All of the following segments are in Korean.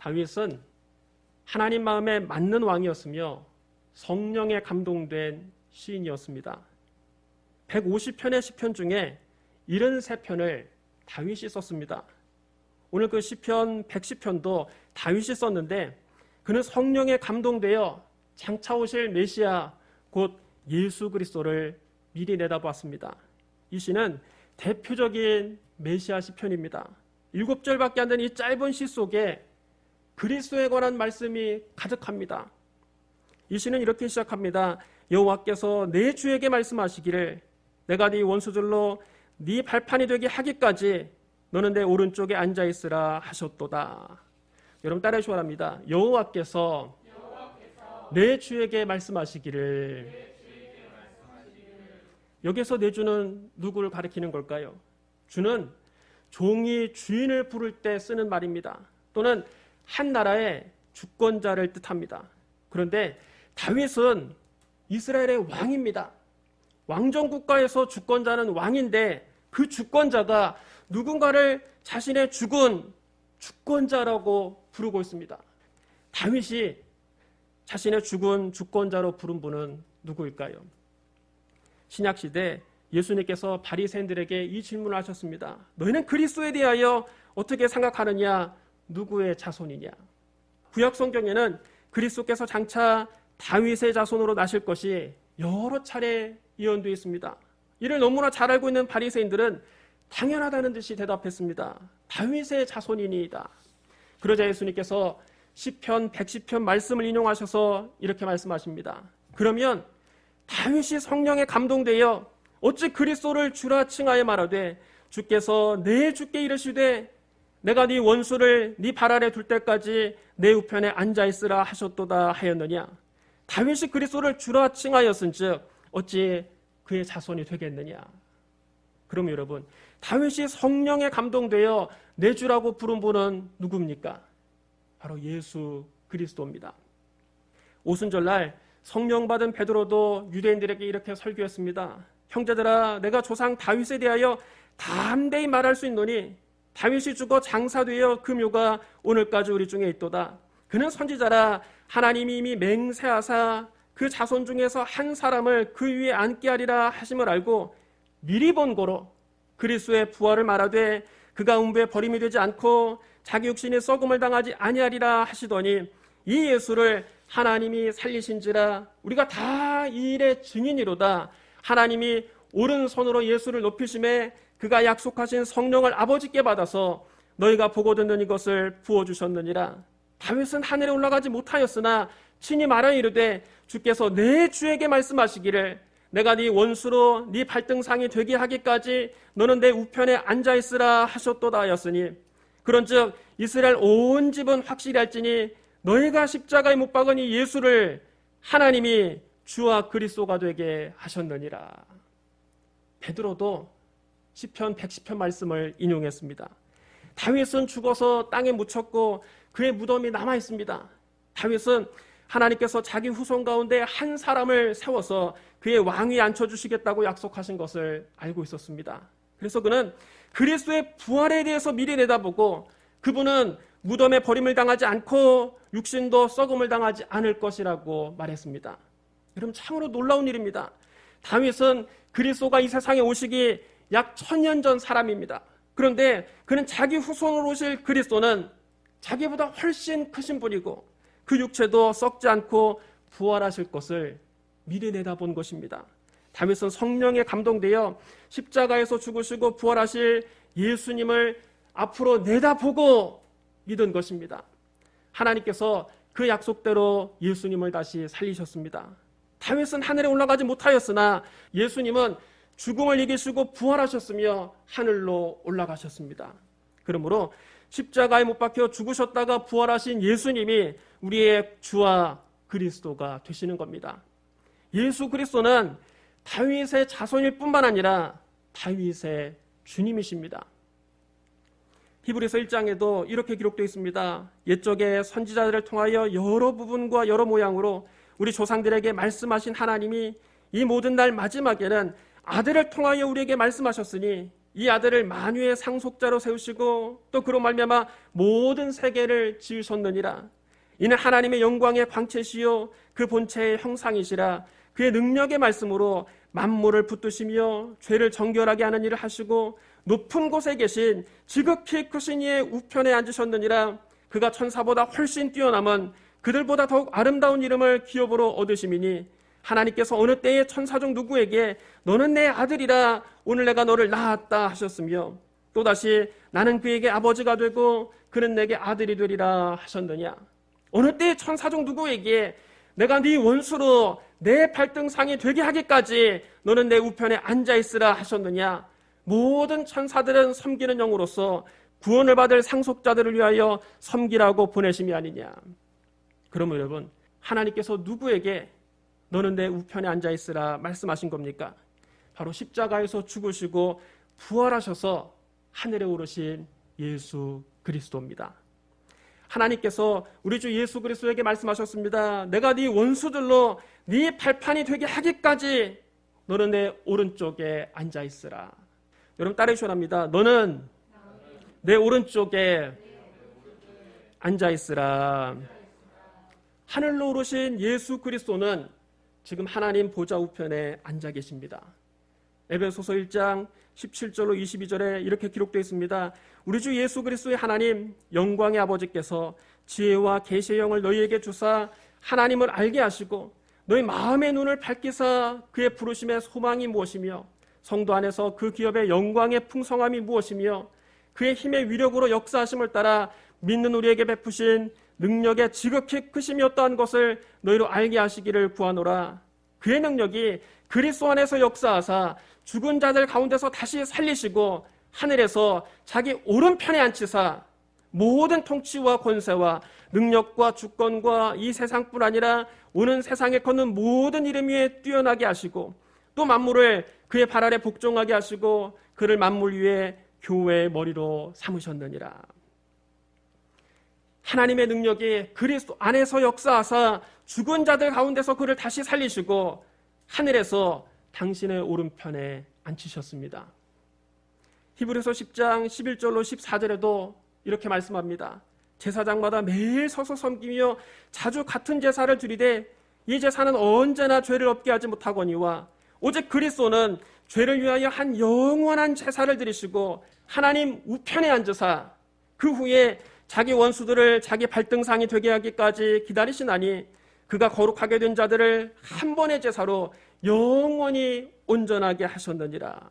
다윗은 하나님 마음에 맞는 왕이었으며 성령에 감동된 시인이었습니다. 150편의 시편 중에 73편을 다윗이 썼습니다. 오늘 그 시편 110편도 다윗이 썼는데 그는 성령에 감동되어 장차 오실 메시아 곧 예수 그리스도를 미리 내다보았습니다. 이 시는 대표적인 메시아 시편입니다. 7절밖에 안 되는 이 짧은 시 속에 그리스도에 관한 말씀이 가득합니다. 이 시는 이렇게 시작합니다. 여호와께서 내 주에게 말씀하시기를 내가 네 원수들로 네 발판이 되게 하기까지 너는 내 오른쪽에 앉아있으라 하셨도다. 여러분 따라해 주시기 바랍니다. 여호와께서 내 주에게 말씀하시기를. 여기서 내 주는 누구를 가리키는 걸까요? 주는 종이 주인을 부를 때 쓰는 말입니다. 또는 한 나라의 주권자를 뜻합니다. 그런데 다윗은 이스라엘의 왕입니다. 왕정국가에서 주권자는 왕인데 그 주권자가 누군가를 자신의 죽은 주권자라고 부르고 있습니다. 다윗이 자신의 죽은 주권자로 부른 분은 누구일까요? 신약시대 예수님께서 바리새인들에게 이 질문을 하셨습니다. 너희는 그리스도에 대하여 어떻게 생각하느냐? 누구의 자손이냐? 구약 성경에는 그리스도께서 장차 다윗의 자손으로 나실 것이 여러 차례 예언되어 있습니다. 이를 너무나 잘 알고 있는 바리새인들은 당연하다는 듯이 대답했습니다. 다윗의 자손이니이다. 그러자 예수님께서 시편 110편 말씀을 인용하셔서 이렇게 말씀하십니다. 그러면 다윗이 성령에 감동되어 어찌 그리스도를 주라 칭하여 말하되 주께서 내 주께 이르시되 내가 네 원수를 네 발 아래 둘 때까지 내 우편에 앉아있으라 하셨도다 하였느냐. 다윗이 그리스도를 주라 칭하였은즉 어찌 그의 자손이 되겠느냐. 그럼 여러분 다윗이 성령에 감동되어 내 주라고 부른 분은 누굽니까? 바로 예수 그리스도입니다. 오순절날 성령 받은 베드로도 유대인들에게 이렇게 설교했습니다. 형제들아 내가 조상 다윗에 대하여 담대히 말할 수 있노니 다윗이 죽어 장사되어 그 묘가 오늘까지 우리 중에 있도다. 그는 선지자라 하나님이 이미 맹세하사 그 자손 중에서 한 사람을 그 위에 앉게 하리라 하심을 알고 미리 본 고로 그리스도의 부활을 말하되 그가 음부에 버림이 되지 않고 자기 육신이 썩음을 당하지 아니하리라 하시더니 이 예수를 하나님이 살리신지라 우리가 다 이 일의 증인이로다. 하나님이 오른손으로 예수를 높이심에 그가 약속하신 성령을 아버지께 받아서 너희가 보고 듣는 이것을 부어주셨느니라. 다윗은 하늘에 올라가지 못하였으나 친히 말하여 이르되 주께서 내 주에게 말씀하시기를 내가 네 원수로 네 발등상이 되게 하기까지 너는 내 우편에 앉아있으라 하셨도다 하였으니 그런즉 이스라엘 온 집은 확실히 알지니 너희가 십자가에 못 박은 이 예수를 하나님이 주와 그리스도가 되게 하셨느니라. 베드로도 시편 110편 말씀을 인용했습니다. 다윗은 죽어서 땅에 묻혔고 그의 무덤이 남아 있습니다. 다윗은 하나님께서 자기 후손 가운데 한 사람을 세워서 그의 왕위에 앉혀주시겠다고 약속하신 것을 알고 있었습니다. 그래서 그는 그리스도의 부활에 대해서 미리 내다보고 그분은 무덤에 버림을 당하지 않고 육신도 썩음을 당하지 않을 것이라고 말했습니다. 여러분 참으로 놀라운 일입니다. 다윗은 그리스도가 이 세상에 오시기 약 1000년 전 사람입니다. 그런데 그는 자기 후손으로 오실 그리스도는 자기보다 훨씬 크신 분이고 그 육체도 썩지 않고 부활하실 것을 미리 내다본 것입니다. 다윗은 성령에 감동되어 십자가에서 죽으시고 부활하실 예수님을 앞으로 내다보고 믿은 것입니다. 하나님께서 그 약속대로 예수님을 다시 살리셨습니다. 다윗은 하늘에 올라가지 못하였으나 예수님은 죽음을 이기시고 부활하셨으며 하늘로 올라가셨습니다. 그러므로 십자가에 못 박혀 죽으셨다가 부활하신 예수님이 우리의 주와 그리스도가 되시는 겁니다. 예수 그리스도는 다윗의 자손일 뿐만 아니라 다윗의 주님이십니다. 히브리서 1장에도 이렇게 기록되어 있습니다. 옛적에 선지자들을 통하여 여러 부분과 여러 모양으로 우리 조상들에게 말씀하신 하나님이 이 모든 날 마지막에는 아들을 통하여 우리에게 말씀하셨으니 이 아들을 만유의 상속자로 세우시고 또 그로 말미암아 모든 세계를 지으셨느니라. 이는 하나님의 영광의 광채시요 그 본체의 형상이시라. 그의 능력의 말씀으로 만물을 붙드시며 죄를 정결하게 하는 일을 하시고 높은 곳에 계신 지극히 크신 이의 우편에 앉으셨느니라. 그가 천사보다 훨씬 뛰어남은 그들보다 더욱 아름다운 이름을 기업으로 얻으심이니 하나님께서 어느 때에 천사 중 누구에게 너는 내 아들이라 오늘 내가 너를 낳았다 하셨으며 또다시 나는 그에게 아버지가 되고 그는 내게 아들이 되리라 하셨느냐. 어느 때에 천사 중 누구에게 내가 네 원수로 내 발등상이 되게 하기까지 너는 내 우편에 앉아있으라 하셨느냐. 모든 천사들은 섬기는 영으로서 구원을 받을 상속자들을 위하여 섬기라고 보내심이 아니냐. 그러면 여러분, 하나님께서 누구에게 너는 내 우편에 앉아있으라 말씀하신 겁니까? 바로 십자가에서 죽으시고 부활하셔서 하늘에 오르신 예수 그리스도입니다. 하나님께서 우리 주 예수 그리스도에게 말씀하셨습니다. 내가 네 원수들로 네 발판이 되게 하기까지 너는 내 오른쪽에 앉아있으라. 여러분 따라해 주랍니다. 너는 내 오른쪽에 앉아있으라. 하늘로 오르신 예수 그리스도는 지금 하나님 보좌 우편에 앉아 계십니다. 에베소서 1장 17절로 22절에 이렇게 기록되어 있습니다. 우리 주 예수 그리스도의 하나님 영광의 아버지께서 지혜와 계시의 영을 너희에게 주사 하나님을 알게 하시고 너희 마음의 눈을 밝히사 그의 부르심의 소망이 무엇이며 성도 안에서 그 기업의 영광의 풍성함이 무엇이며 그의 힘의 위력으로 역사하심을 따라 믿는 우리에게 베푸신 능력의 지극히 크심이 어떠한 것을 너희로 알게 하시기를 구하노라. 그의 능력이 그리스도 안에서 역사하사 죽은 자들 가운데서 다시 살리시고 하늘에서 자기 오른편에 앉히사 모든 통치와 권세와 능력과 주권과 이 세상뿐 아니라 오는 세상에 걷는 모든 이름 위에 뛰어나게 하시고 또 만물을 그의 발 아래 복종하게 하시고 그를 만물 위에 교회의 머리로 삼으셨느니라. 하나님의 능력이 그리스도 안에서 역사하사 죽은 자들 가운데서 그를 다시 살리시고 하늘에서 당신의 오른편에 앉히셨습니다. 히브리서 10장 11절로 14절에도 이렇게 말씀합니다. 제사장마다 매일 서서 섬기며 자주 같은 제사를 드리되 이 제사는 언제나 죄를 없게 하지 못하거니와 오직 그리스도는 죄를 위하여 한 영원한 제사를 드리시고 하나님 우편에 앉으사 그 후에 자기 원수들을 자기 발등상이 되게 하기까지 기다리시나니 그가 거룩하게 된 자들을 한 번의 제사로 영원히 온전하게 하셨느니라.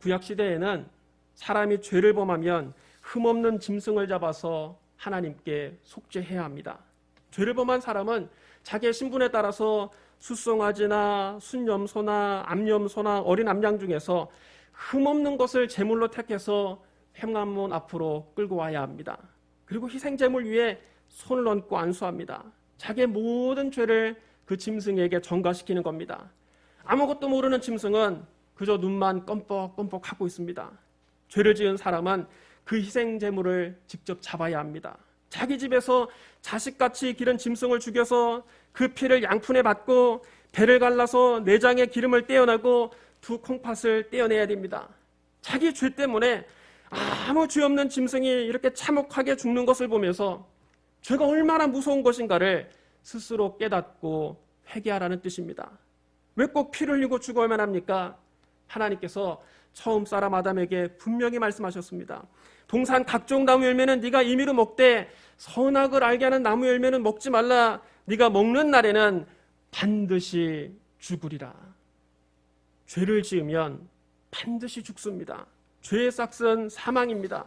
구약시대에는 사람이 죄를 범하면 흠없는 짐승을 잡아서 하나님께 속죄해야 합니다. 죄를 범한 사람은 자기의 신분에 따라서 숫송아지나 순염소나 암염소나 어린 암양 중에서 흠없는 것을 제물로 택해서 현관문 앞으로 끌고 와야 합니다. 그리고 희생제물 위에 손을 얹고 안수합니다. 자기의 모든 죄를 그 짐승에게 전가시키는 겁니다. 아무것도 모르는 짐승은 그저 눈만 껌뻑껌뻑 하고 있습니다. 죄를 지은 사람은 그 희생제물을 직접 잡아야 합니다. 자기 집에서 자식같이 기른 짐승을 죽여서 그 피를 양푼에 받고 배를 갈라서 내장에 기름을 떼어내고 두 콩팥을 떼어내야 됩니다. 자기 죄 때문에 아무 죄 없는 짐승이 이렇게 참혹하게 죽는 것을 보면서 죄가 얼마나 무서운 것인가를 스스로 깨닫고 회개하라는 뜻입니다. 왜 꼭 피를 흘리고 죽어야만 합니까? 하나님께서 처음 사람 아담에게 분명히 말씀하셨습니다. 동산 각종 나무 열매는 네가 임의로 먹되 선악을 알게 하는 나무 열매는 먹지 말라. 네가 먹는 날에는 반드시 죽으리라. 죄를 지으면 반드시 죽습니다. 죄의 싹은 사망입니다.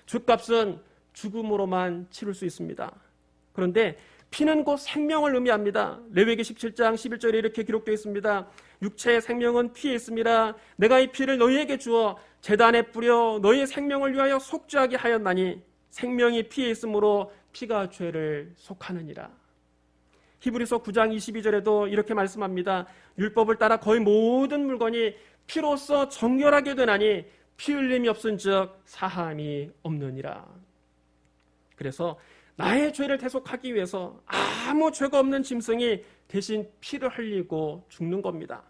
죄값은 죽음으로만 치를 수 있습니다. 그런데 피는 곧 생명을 의미합니다. 레위기 17장 11절에 이렇게 기록되어 있습니다. 육체의 생명은 피에 있습니다. 내가 이 피를 너희에게 주어 제단에 뿌려 너희의 생명을 위하여 속죄하게 하였나니 생명이 피에 있으므로 피가 죄를 속하느니라. 히브리서 9장 22절에도 이렇게 말씀합니다. 율법을 따라 거의 모든 물건이 피로써 정결하게 되나니 피 흘림이 없은즉 사함이 없느니라. 그래서 나의 죄를 대속하기 위해서 아무 죄가 없는 짐승이 대신 피를 흘리고 죽는 겁니다.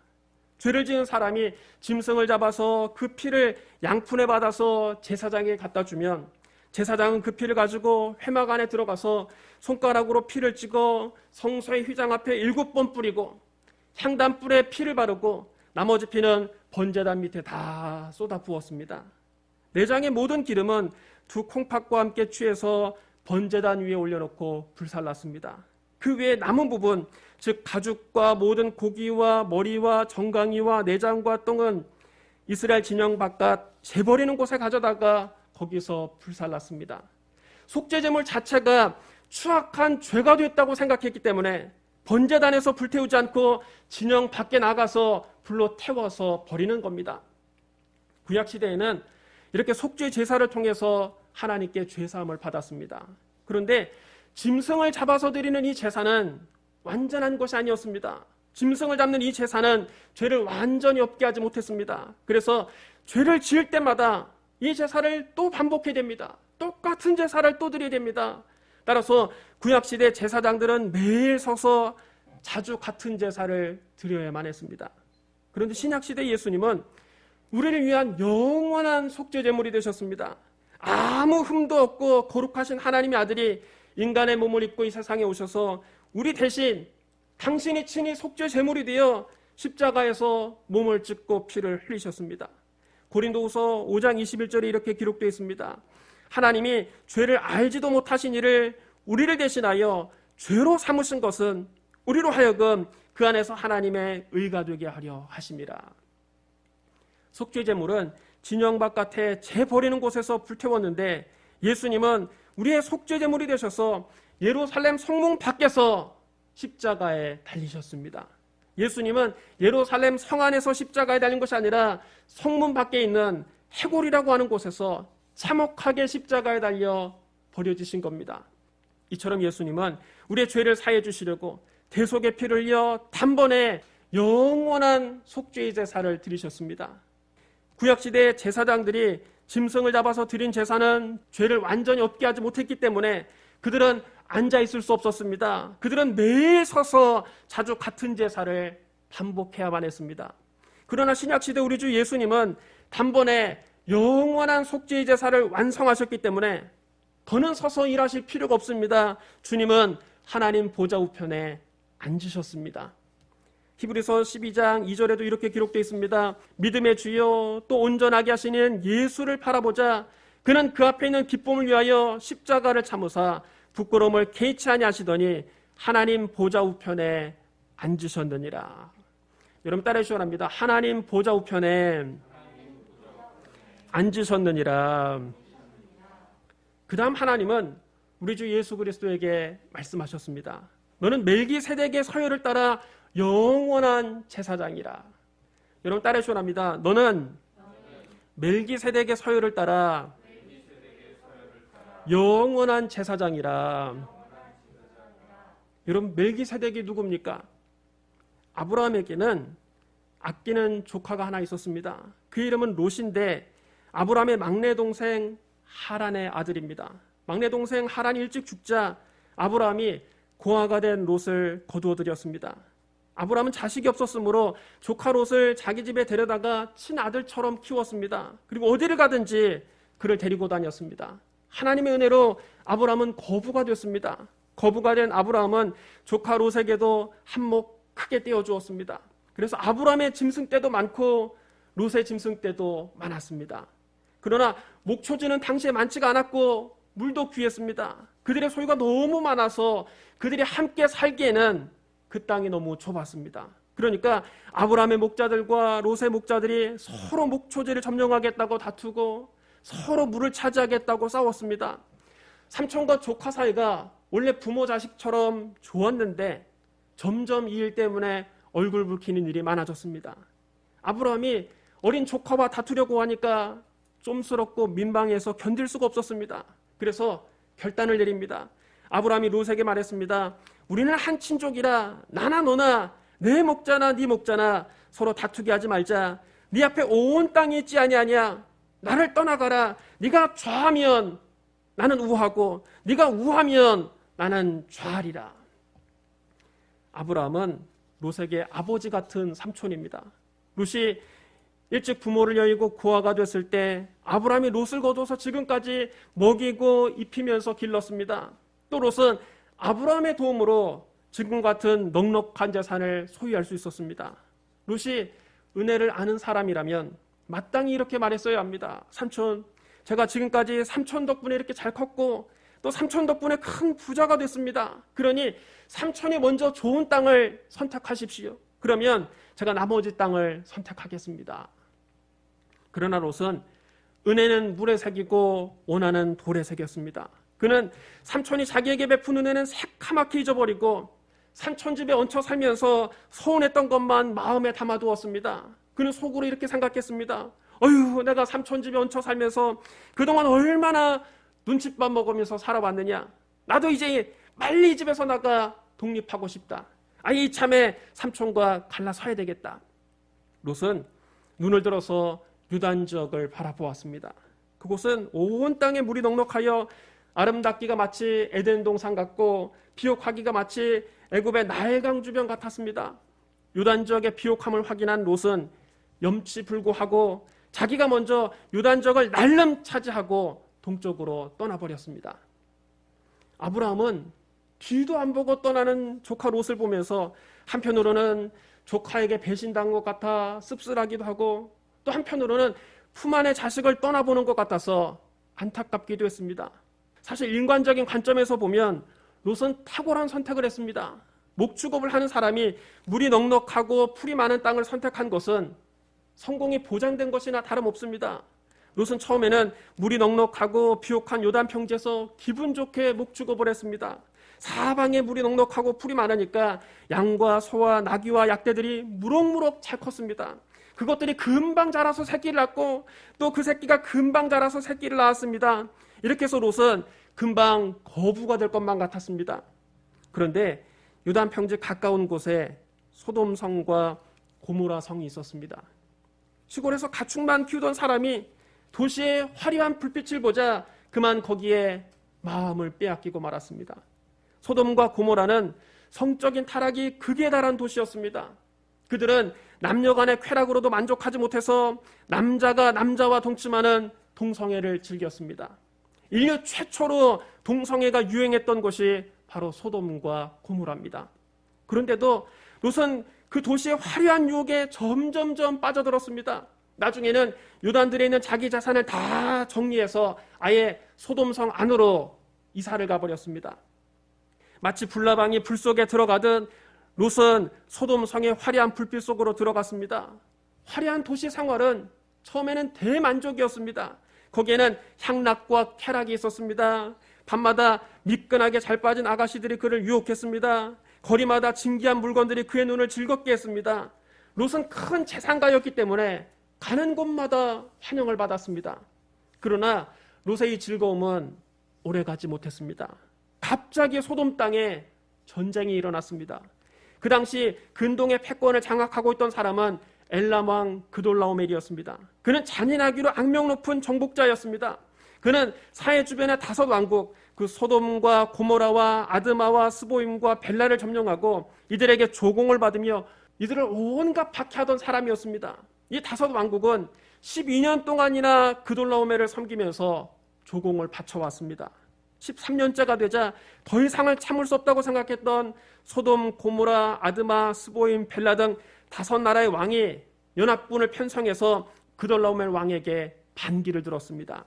죄를 지은 사람이 짐승을 잡아서 그 피를 양푼에 받아서 제사장에게 갖다 주면 제사장은 그 피를 가지고 회막 안에 들어가서 손가락으로 피를 찍어 성소의 휘장 앞에 7번 뿌리고 향단불에 피를 바르고 나머지 피는 번제단 밑에 다 쏟아 부었습니다. 내장의 모든 기름은 두 콩팥과 함께 취해서 번제단 위에 올려놓고 불살랐습니다. 그 외에 남은 부분, 즉 가죽과 모든 고기와 머리와 정강이와 내장과 똥은 이스라엘 진영 바깥 재버리는 곳에 가져다가 거기서 불살랐습니다. 속죄제물 자체가 추악한 죄가 됐다고 생각했기 때문에 번제단에서 불태우지 않고 진영 밖에 나가서 불로 태워서 버리는 겁니다. 구약시대에는 이렇게 속죄 제사를 통해서 하나님께 죄사함을 받았습니다. 그런데 짐승을 잡아서 드리는 이 제사는 완전한 것이 아니었습니다. 짐승을 잡는 이 제사는 죄를 완전히 없게 하지 못했습니다. 그래서 죄를 지을 때마다 이 제사를 또 반복해야 됩니다. 똑같은 제사를 또 드려야 됩니다. 따라서 구약시대 제사장들은 매일 서서 자주 같은 제사를 드려야만 했습니다. 그런데 신약시대 예수님은 우리를 위한 영원한 속죄제물이 되셨습니다. 아무 흠도 없고 거룩하신 하나님의 아들이 인간의 몸을 입고 이 세상에 오셔서 우리 대신 당신이 친히 속죄제물이 되어 십자가에서 몸을 찢고 피를 흘리셨습니다. 고린도후서 5장 21절에 이렇게 기록되어 있습니다. 하나님이 죄를 알지도 못하신 이를 우리를 대신하여 죄로 삼으신 것은 우리로 하여금 그 안에서 하나님의 의가 되게 하려 하심이라. 속죄제물은 진영 바깥에 재 버리는 곳에서 불태웠는데 예수님은 우리의 속죄제물이 되셔서 예루살렘 성문 밖에서 십자가에 달리셨습니다. 예수님은 예루살렘 성 안에서 십자가에 달린 것이 아니라 성문 밖에 있는 해골이라고 하는 곳에서 참혹하게 십자가에 달려 버려지신 겁니다. 이처럼 예수님은 우리의 죄를 사해 주시려고 대속의 피를 흘려 단번에 영원한 속죄의 제사를 드리셨습니다. 구약시대 제사장들이 짐승을 잡아서 드린 제사는 죄를 완전히 없게 하지 못했기 때문에 그들은 앉아있을 수 없었습니다. 그들은 매일 서서 자주 같은 제사를 반복해야만 했습니다. 그러나 신약시대 우리 주 예수님은 단번에 영원한 속죄의 제사를 완성하셨기 때문에 더는 서서 일하실 필요가 없습니다. 주님은 하나님 보좌 우편에 앉으셨습니다. 히브리서 12장 2절에도 이렇게 기록되어 있습니다. 믿음의 주여 또 온전하게 하시는 예수를 바라보자. 그는 그 앞에 있는 기쁨을 위하여 십자가를 참으사 부끄러움을 개의치 아니하시더니 하나님 보좌 우편에 앉으셨느니라. 여러분 따라해 주시기 바랍니다. 하나님 보좌 우편에 앉으셨느니라. 그 다음 하나님은 우리 주 예수 그리스도에게 말씀하셨습니다. 너는 멜기세덱의 서열을 따라 영원한 제사장이라. 여러분 따라해 주시기 바랍니다. 너는 멜기세덱의 서열을 따라 영원한 제사장이라. 여러분 멜기세덱이 누굽니까? 아브라함에게는 아끼는 조카가 하나 있었습니다. 그 이름은 롯인데 아브라함의 막내 동생 하란의 아들입니다. 막내 동생 하란이 일찍 죽자 아브라함이 고아가 된 롯을 거두어 들였습니다. 아브라함은 자식이 없었으므로 조카 롯을 자기 집에 데려다가 친아들처럼 키웠습니다. 그리고 어디를 가든지 그를 데리고 다녔습니다. 하나님의 은혜로 아브라함은 거부가 됐습니다. 거부가 된 아브라함은 조카 롯에게도 한몫 크게 떼어주었습니다. 그래서 아브라함의 짐승떼도 많고 롯의 짐승떼도 많았습니다. 그러나 목초지는 당시에 많지가 않았고 물도 귀했습니다. 그들의 소유가 너무 많아서 그들이 함께 살기에는 그 땅이 너무 좁았습니다. 그러니까 아브라함의 목자들과 롯의 목자들이 서로 목초지를 점령하겠다고 다투고 서로 물을 차지하겠다고 싸웠습니다. 삼촌과 조카 사이가 원래 부모 자식처럼 좋았는데 점점 이 일 때문에 얼굴 붉히는 일이 많아졌습니다. 아브라함이 어린 조카와 다투려고 하니까 쫌스럽고 민망해서 견딜 수가 없었습니다. 그래서 결단을 내립니다. 아브라함이 롯에게 말했습니다. 우리는 한 친족이라 나나 너나 내 목자나 네 목자나 서로 다투게 하지 말자. 네 앞에 온 땅이 있지 아니하냐. 나를 떠나가라. 네가 좌하면 나는 우하고 네가 우하면 나는 좌하리라. 아브라함은 롯에게 아버지 같은 삼촌입니다. 롯이 일찍 부모를 여의고 고아가 됐을 때 아브라함이 롯을 거둬서 지금까지 먹이고 입히면서 길렀습니다. 또 롯은 아브라함의 도움으로 지금 같은 넉넉한 재산을 소유할 수 있었습니다. 롯이 은혜를 아는 사람이라면 마땅히 이렇게 말했어야 합니다. 삼촌, 제가 지금까지 삼촌 덕분에 이렇게 잘 컸고 또 삼촌 덕분에 큰 부자가 됐습니다. 그러니 삼촌이 먼저 좋은 땅을 선택하십시오. 그러면 제가 나머지 땅을 선택하겠습니다. 그러나 롯은 은혜는 물에 새기고 원한은 돌에 새겼습니다. 그는 삼촌이 자기에게 베푼 은혜는 새카맣게 잊어버리고 삼촌 집에 얹혀 살면서 서운했던 것만 마음에 담아두었습니다. 그는 속으로 이렇게 생각했습니다. 어휴, 내가 삼촌 집에 얹혀 살면서 그동안 얼마나 눈칫밥 먹으면서 살아왔느냐. 나도 이제 빨리 이 집에서 나가 독립하고 싶다. 이참에 삼촌과 갈라서야 되겠다. 롯은 눈을 들어서 유단 지역을 바라보았습니다. 그곳은 온 땅에 물이 넉넉하여 아름답기가 마치 에덴 동산 같고 비옥하기가 마치 애굽의 나일강 주변 같았습니다. 유단 지역의 비옥함을 확인한 롯은 염치불고하고 자기가 먼저 유단 지역을 날름 차지하고 동쪽으로 떠나버렸습니다. 아브라함은 뒤도 안 보고 떠나는 조카 롯을 보면서 한편으로는 조카에게 배신당한 것 같아 씁쓸하기도 하고 또 한편으로는 품 안의 자식을 떠나보는 것 같아서 안타깝기도 했습니다. 사실 인간적인 관점에서 보면 롯은 탁월한 선택을 했습니다. 목축업을 하는 사람이 물이 넉넉하고 풀이 많은 땅을 선택한 것은 성공이 보장된 것이나 다름없습니다. 롯은 처음에는 물이 넉넉하고 비옥한 요단 평지에서 기분 좋게 목축업을 했습니다. 사방에 물이 넉넉하고 풀이 많으니까 양과 소와 나귀와 약대들이 무럭무럭 잘 컸습니다. 그것들이 금방 자라서 새끼를 낳고 또 그 새끼가 금방 자라서 새끼를 낳았습니다. 이렇게 해서 롯은 금방 거부가 될 것만 같았습니다. 그런데 요단 평지 가까운 곳에 소돔성과 고모라 성이 있었습니다. 시골에서 가축만 키우던 사람이 도시의 화려한 불빛을 보자 그만 거기에 마음을 빼앗기고 말았습니다. 소돔과 고모라는 성적인 타락이 극에 달한 도시였습니다. 그들은 남녀간의 쾌락으로도 만족하지 못해서 남자가 남자와 동침하는 동성애를 즐겼습니다. 인류 최초로 동성애가 유행했던 곳이 바로 소돔과 고모라입니다. 그런데도 롯은 그 도시의 화려한 유혹에 점점점 빠져들었습니다. 나중에는 유단들에 있는 자기 자산을 다 정리해서 아예 소돔성 안으로 이사를 가버렸습니다. 마치 불나방이 불 속에 들어가듯 롯은 소돔성의 화려한 불빛 속으로 들어갔습니다. 화려한 도시 생활은 처음에는 대만족이었습니다. 거기에는 향락과 쾌락이 있었습니다. 밤마다 미끈하게 잘 빠진 아가씨들이 그를 유혹했습니다. 거리마다 진귀한 물건들이 그의 눈을 즐겁게 했습니다. 롯은 큰 재산가였기 때문에 가는 곳마다 환영을 받았습니다. 그러나 롯의 이 즐거움은 오래가지 못했습니다. 갑자기 소돔 땅에 전쟁이 일어났습니다. 그 당시 근동의 패권을 장악하고 있던 사람은 엘람 왕 그돌라오멜이었습니다. 그는 잔인하기로 악명 높은 정복자였습니다. 그는 사해 주변의 5 왕국, 그 소돔과 고모라와 아드마와 스보임과 벨라를 점령하고 이들에게 조공을 받으며 이들을 온갖 박해하던 사람이었습니다. 이 5 왕국은 12년 동안이나 그돌라오멜을 섬기면서 조공을 바쳐왔습니다. 13년째가 되자 더 이상을 참을 수 없다고 생각했던 소돔, 고모라, 아드마, 스보임, 벨라 등 5 나라의 왕이 연합군을 편성해서 그돌라오멜 왕에게 반기를 들었습니다.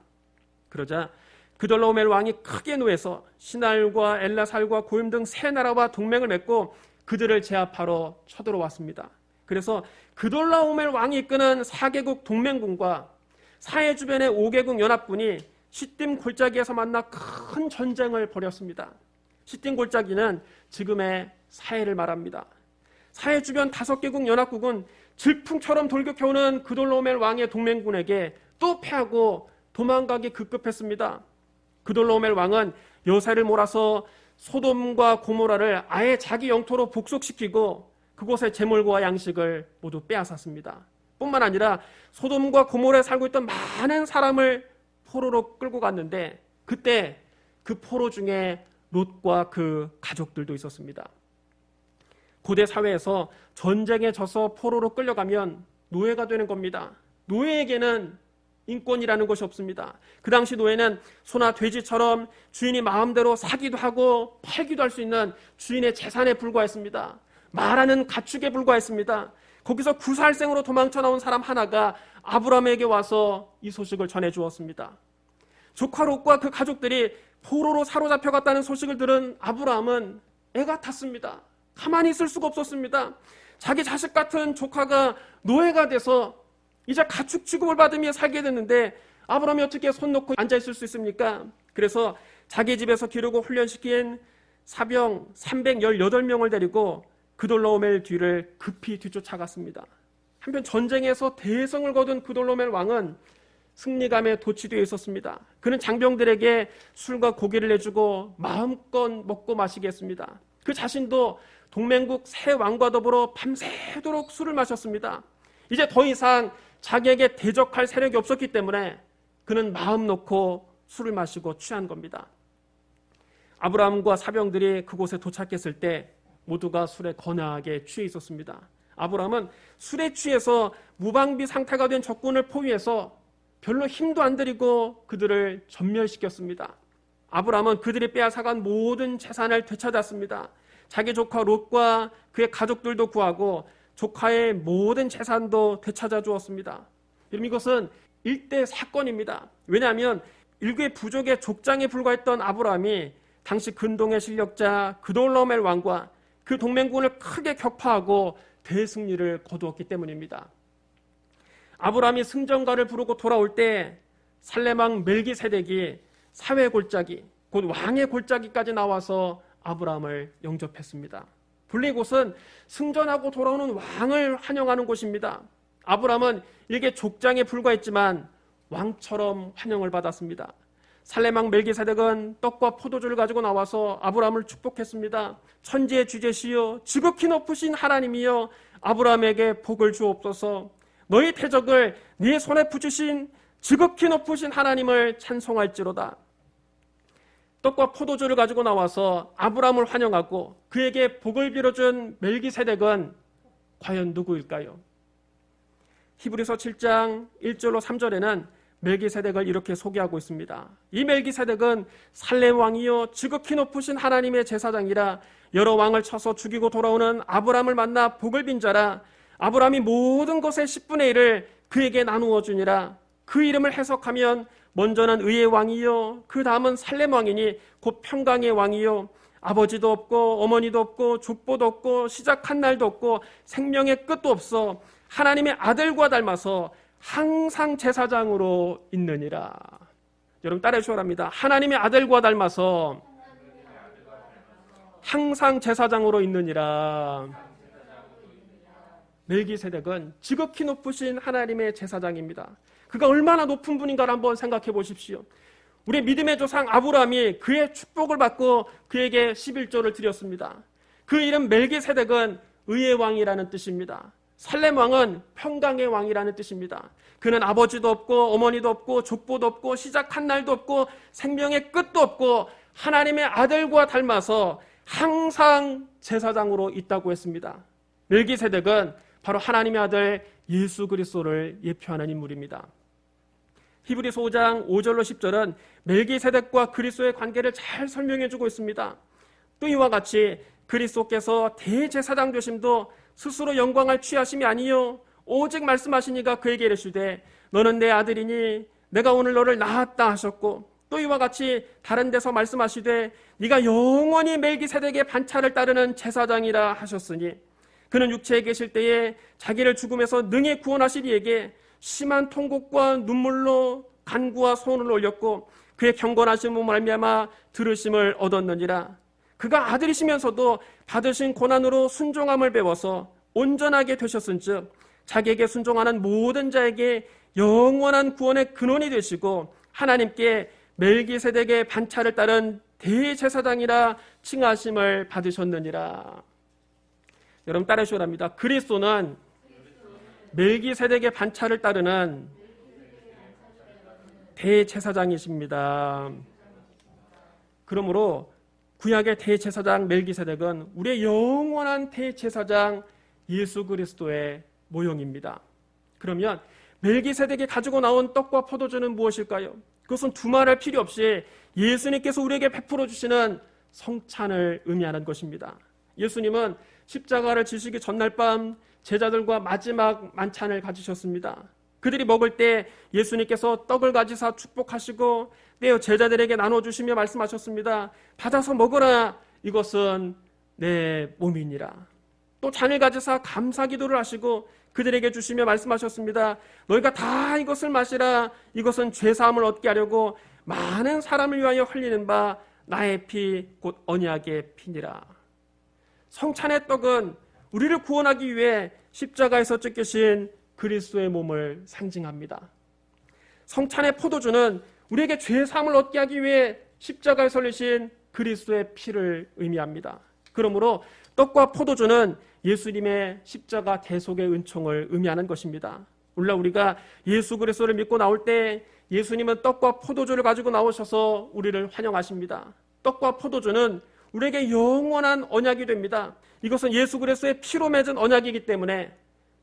그러자 그돌라오멜 왕이 크게 노해서 시날과 엘라살과 고임 등 3 나라와 동맹을 맺고 그들을 제압하러 쳐들어왔습니다. 그래서 그돌라오멜 왕이 이끄는 4개국 동맹군과 사해 주변의 5개국 연합군이 시딤 골짜기에서 만나 큰 전쟁을 벌였습니다. 시딤 골짜기는 지금의 사해를 말합니다. 사해 주변 5개국 연합국은 질풍처럼 돌격해오는 그돌라오멜 왕의 동맹군에게 또 패하고 도망가기 급급했습니다. 그돌라오멜 왕은 여세를 몰아서 소돔과 고모라를 아예 자기 영토로 복속시키고 그곳의 재물과 양식을 모두 빼앗았습니다. 뿐만 아니라 소돔과 고모라에 살고 있던 많은 사람을 포로로 끌고 갔는데 그때 그 포로 중에 롯과 그 가족들도 있었습니다. 고대 사회에서 전쟁에 져서 포로로 끌려가면 노예가 되는 겁니다. 노예에게는 인권이라는 것이 없습니다. 그 당시 노예는 소나 돼지처럼 주인이 마음대로 사기도 하고 팔기도 할 수 있는 주인의 재산에 불과했습니다. 말하는 가축에 불과했습니다. 거기서 구살생으로 도망쳐 나온 사람 하나가 아브라함에게 와서 이 소식을 전해 주었습니다. 조카 롯과 그 가족들이 포로로 사로잡혀갔다는 소식을 들은 아브라함은 애가 탔습니다. 가만히 있을 수가 없었습니다. 자기 자식 같은 조카가 노예가 돼서 이제 가축 취급을 받으며 살게 됐는데 아브라함이 어떻게 손 놓고 앉아있을 수 있습니까? 그래서 자기 집에서 기르고 훈련시킨 사병 318명을 데리고 그돌로멜 뒤를 급히 뒤쫓아갔습니다. 한편 전쟁에서 대성을 거둔 그돌로멜 왕은 승리감에 도취되어 있었습니다. 그는 장병들에게 술과 고기를 내주고 마음껏 먹고 마시게 했습니다. 그 자신도 동맹국 새 왕과 더불어 밤새도록 술을 마셨습니다. 이제 더 이상 자기에게 대적할 세력이 없었기 때문에 그는 마음 놓고 술을 마시고 취한 겁니다. 아브라함과 사병들이 그곳에 도착했을 때 모두가 술에 거나하게 취해 있었습니다. 아브라함은 술에 취해서 무방비 상태가 된 적군을 포위해서 별로 힘도 안 들이고 그들을 전멸시켰습니다. 아브라함은 그들이 빼앗아간 모든 재산을 되찾았습니다. 자기 조카 롯과 그의 가족들도 구하고 조카의 모든 재산도 되찾아 주었습니다. 여러분, 이것은 일대 사건입니다. 왜냐하면 일국의 부족의 족장에 불과했던 아브라함이 당시 근동의 실력자 그돌로멜 왕과 그 동맹군을 크게 격파하고 대승리를 거두었기 때문입니다. 아브라함이 승전가를 부르고 돌아올 때 살렘왕 멜기세덱이 사회 골짜기, 곧 왕의 골짜기까지 나와서 아브라함을 영접했습니다. 본래 이곳은 승전하고 돌아오는 왕을 환영하는 곳입니다. 아브라함은 일개 족장에 불과했지만 왕처럼 환영을 받았습니다. 살렘왕 멜기세덱은 떡과 포도주를 가지고 나와서 아브라함을 축복했습니다. 천지의 주제시여 지극히 높으신 하나님이여 아브라함에게 복을 주옵소서. 너희 태적을 네 손에 붙이신 지극히 높으신 하나님을 찬송할지로다. 떡과 포도주를 가지고 나와서 아브라함을 환영하고 그에게 복을 빌어준 멜기세덱은 과연 누구일까요? 히브리서 7장 1절로 3절에는 멜기세덱을 이렇게 소개하고 있습니다. 이 멜기세덱은 살렘 왕이요 지극히 높으신 하나님의 제사장이라 여러 왕을 쳐서 죽이고 돌아오는 아브라함을 만나 복을 빈 자라. 아브라함이 모든 것의 10분의 1을 그에게 나누어 주니라. 그 이름을 해석하면 먼저는 의의 왕이요 그 다음은 살렘 왕이니 곧 평강의 왕이요 아버지도 없고 어머니도 없고 족보도 없고 시작한 날도 없고 생명의 끝도 없어 하나님의 아들과 닮아서 항상 제사장으로 있느니라. 여러분 따라해 주시랍니다. 하나님의 아들과 닮아서 항상 제사장으로 있느니라. 멜기세덱은 지극히 높으신 하나님의 제사장입니다. 그가 얼마나 높은 분인가를 한번 생각해 보십시오. 우리 믿음의 조상 아브라함이 그의 축복을 받고 그에게 11조를 드렸습니다. 그 이름 멜기세덱은 의의 왕이라는 뜻입니다. 살렘 왕은 평강의 왕이라는 뜻입니다. 그는 아버지도 없고 어머니도 없고 족보도 없고 시작한 날도 없고 생명의 끝도 없고 하나님의 아들과 닮아서 항상 제사장으로 있다고 했습니다. 멜기세덱은 바로 하나님의 아들 예수 그리스도를 예표하는 인물입니다. 히브리서 5장 5절로 10절은 멜기세덱과 그리스도의 관계를 잘 설명해주고 있습니다. 또 이와 같이 그리스도께서 대제사장 되심도 스스로 영광을 취하심이 아니요 오직 말씀하시니가 그에게 이르시되 너는 내 아들이니 내가 오늘 너를 낳았다 하셨고 또 이와 같이 다른 데서 말씀하시되 네가 영원히 멜기세덱의 반차를 따르는 제사장이라 하셨으니 그는 육체에 계실 때에 자기를 죽음에서 능히 구원하실 이에게 심한 통곡과 눈물로 간구와 소원을 올렸고 그의 경건하심으로 말미암아 들으심을 얻었느니라. 그가 아들이시면서도 받으신 고난으로 순종함을 배워서 온전하게 되셨은즉 자기에게 순종하는 모든 자에게 영원한 구원의 근원이 되시고 하나님께 멜기세덱의 반차를 따른 대제사장이라 칭하심을 받으셨느니라. 여러분 따라해 주랍니다. 그리스도는 멜기세덱의 반차를 따르는 대제사장이십니다. 그러므로 구약의 대제사장 멜기세덱은 우리의 영원한 대제사장 예수 그리스도의 모형입니다. 그러면 멜기세덱이 가지고 나온 떡과 포도주는 무엇일까요? 그것은 두말할 필요 없이 예수님께서 우리에게 베풀어 주시는 성찬을 의미하는 것입니다. 예수님은 십자가를 지시기 전날 밤 제자들과 마지막 만찬을 가지셨습니다. 그들이 먹을 때 예수님께서 떡을 가지사 축복하시고 떼어 제자들에게 나눠주시며 말씀하셨습니다. 받아서 먹어라. 이것은 내 몸이니라. 또 잔을 가지사 감사 기도를 하시고 그들에게 주시며 말씀하셨습니다. 너희가 다 이것을 마시라. 이것은 죄사함을 얻게 하려고 많은 사람을 위하여 흘리는 바 나의 피 곧 언약의 피니라. 성찬의 떡은 우리를 구원하기 위해 십자가에서 찢기신 그리스도의 몸을 상징합니다. 성찬의 포도주는 우리에게 죄사함을 얻게 하기 위해 십자가에 설리신 그리스도의 피를 의미합니다. 그러므로 떡과 포도주는 예수님의 십자가 대속의 은총을 의미하는 것입니다. 물론 우리가 예수 그리스도를 믿고 나올 때 예수님은 떡과 포도주를 가지고 나오셔서 우리를 환영하십니다. 떡과 포도주는 우리에게 영원한 언약이 됩니다. 이것은 예수 그리스도의 피로 맺은 언약이기 때문에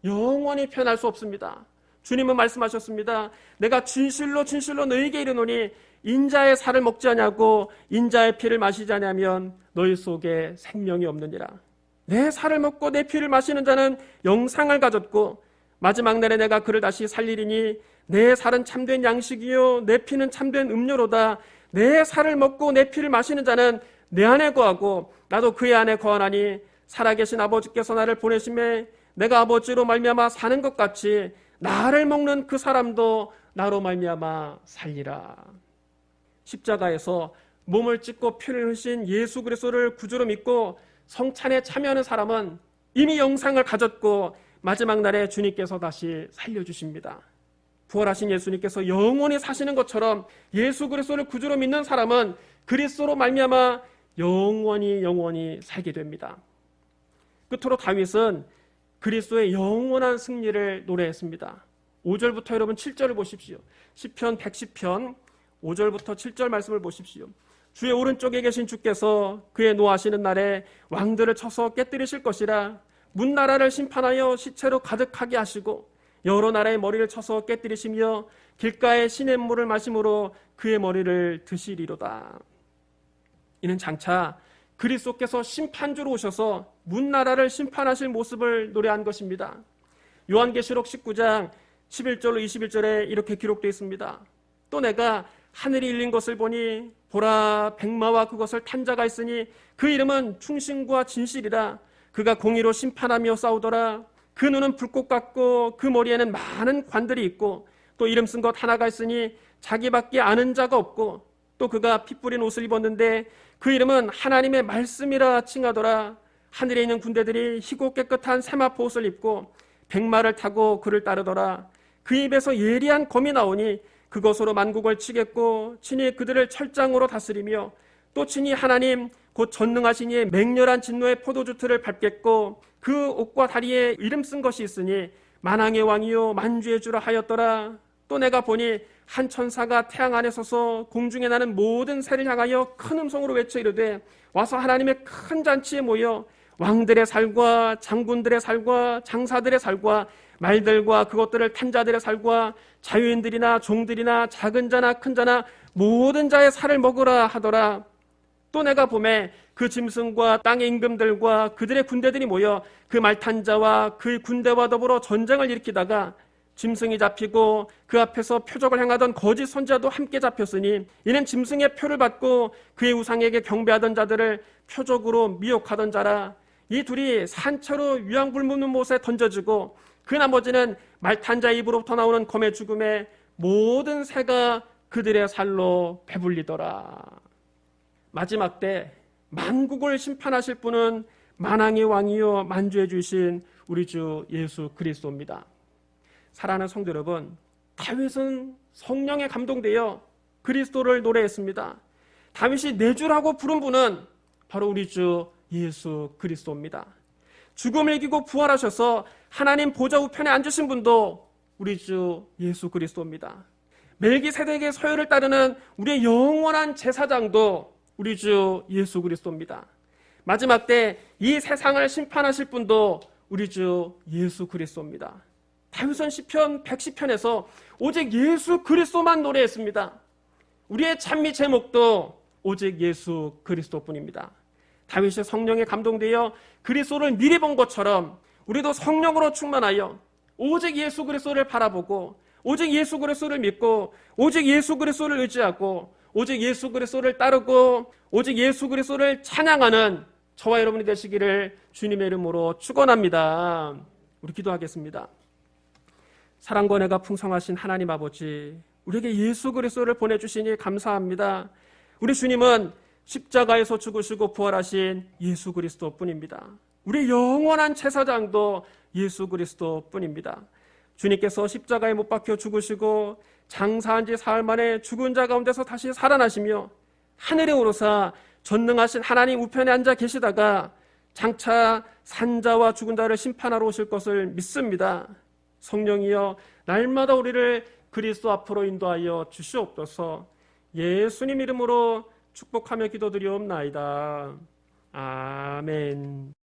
영원히 변할 수 없습니다. 주님은 말씀하셨습니다. 내가 진실로 진실로 너희에게 이르노니 인자의 살을 먹지 아니하고 인자의 피를 마시지 아니하면 너희 속에 생명이 없느니라. 내 살을 먹고 내 피를 마시는 자는 영상을 가졌고 마지막 날에 내가 그를 다시 살리리니 내 살은 참된 양식이요 내 피는 참된 음료로다. 내 살을 먹고 내 피를 마시는 자는 내 안에 거하고 나도 그의 안에 거하나니 살아계신 아버지께서 나를 보내심에 내가 아버지로 말미암아 사는 것 같이 나를 먹는 그 사람도 나로 말미암아 살리라. 십자가에서 몸을 찢고 피를 흘리신 예수 그리스도를 구주로 믿고 성찬에 참여하는 사람은 이미 영상을 가졌고 마지막 날에 주님께서 다시 살려주십니다. 부활하신 예수님께서 영원히 사시는 것처럼 예수 그리스도를 구주로 믿는 사람은 그리스도로 말미암아 영원히 살게 됩니다. 끝으로 다윗은 그리스도의 영원한 승리를 노래했습니다. 5절부터 여러분 7절을 보십시오. 시편 110편 5절부터 7절 말씀을 보십시오. 주의 오른쪽에 계신 주께서 그의 노하시는 날에 왕들을 쳐서 깨뜨리실 것이라. 문나라를 심판하여 시체로 가득하게 하시고 여러 나라의 머리를 쳐서 깨뜨리시며 길가의 시냇물을 마심으로 그의 머리를 드시리로다. 이는 장차 그리스도께서 심판주로 오셔서 문나라를 심판하실 모습을 노래한 것입니다. 요한계시록 19장 11절로 21절에 이렇게 기록되어 있습니다. 또 내가 하늘이 열린 것을 보니 보라 백마와 그것을 탄 자가 있으니 그 이름은 충신과 진실이라. 그가 공의로 심판하며 싸우더라. 그 눈은 불꽃 같고 그 머리에는 많은 관들이 있고 또 이름 쓴 것 하나가 있으니 자기밖에 아는 자가 없고 또 그가 피 뿌린 옷을 입었는데 그 이름은 하나님의 말씀이라 칭하더라. 하늘에 있는 군대들이 희고 깨끗한 세마포 옷을 입고 백마를 타고 그를 따르더라. 그 입에서 예리한 검이 나오니 그것으로 만국을 치겠고 친히 그들을 철장으로 다스리며 또 친히 하나님 곧 전능하신 이의 맹렬한 진노의 포도주 틀을 밟겠고 그 옷과 다리에 이름 쓴 것이 있으니 만왕의 왕이요 만주의 주라 하였더라. 또 내가 보니 한 천사가 태양 안에 서서 공중에 나는 모든 새를 향하여 큰 음성으로 외쳐 이르되 와서 하나님의 큰 잔치에 모여 왕들의 살과 장군들의 살과 장사들의 살과 말들과 그것들을 탄 자들의 살과 자유인들이나 종들이나 작은 자나 큰 자나 모든 자의 살을 먹으라 하더라. 또 내가 보매 그 짐승과 땅의 임금들과 그들의 군대들이 모여 그 말탄 자와 그 군대와 더불어 전쟁을 일으키다가 짐승이 잡히고 그 앞에서 표적을 행하던 거짓 선지자도 함께 잡혔으니 이는 짐승의 표를 받고 그의 우상에게 경배하던 자들을 표적으로 미혹하던 자라. 이 둘이 산채로 유황불 묻는 못에 던져지고 그 나머지는 말탄 자의 입으로부터 나오는 검의 죽음에 모든 새가 그들의 살로 배불리더라. 마지막 때 만국을 심판하실 분은 만왕의 왕이요 만주의 주신 우리 주 예수 그리스도입니다. 사랑하는 성도 여러분, 다윗은 성령에 감동되어 그리스도를 노래했습니다. 다윗이 내 주라고 부른 분은 바로 우리 주 예수 그리스도입니다. 죽음을 이기고 부활하셔서 하나님 보좌 우편에 앉으신 분도 우리 주 예수 그리스도입니다. 멜기세덱의 서열을 따르는 우리의 영원한 제사장도 우리 주 예수 그리스도입니다. 마지막 때 이 세상을 심판하실 분도 우리 주 예수 그리스도입니다. 다윗은 시편 110편에서 오직 예수 그리스도만 노래했습니다. 우리의 찬미 제목도 오직 예수 그리스도뿐입니다. 다윗이 성령에 감동되어 그리스도를 미리 본 것처럼 우리도 성령으로 충만하여 오직 예수 그리스도를 바라보고 오직 예수 그리스도를 믿고 오직 예수 그리스도를 의지하고 오직 예수 그리스도를 따르고 오직 예수 그리스도를 찬양하는 저와 여러분이 되시기를 주님의 이름으로 축원합니다. 우리 기도하겠습니다. 사랑과 은혜가 풍성하신 하나님 아버지, 우리에게 예수 그리스도를 보내주시니 감사합니다. 우리 주님은 십자가에서 죽으시고 부활하신 예수 그리스도뿐입니다. 우리 영원한 제사장도 예수 그리스도뿐입니다. 주님께서 십자가에 못 박혀 죽으시고 장사한 지 사흘 만에 죽은 자 가운데서 다시 살아나시며 하늘에 오르사 전능하신 하나님 우편에 앉아 계시다가 장차 산자와 죽은 자를 심판하러 오실 것을 믿습니다. 성령이여 날마다 우리를 그리스도 앞으로 인도하여 주시옵소서. 예수님 이름으로 축복하며 기도드리옵나이다. 아멘.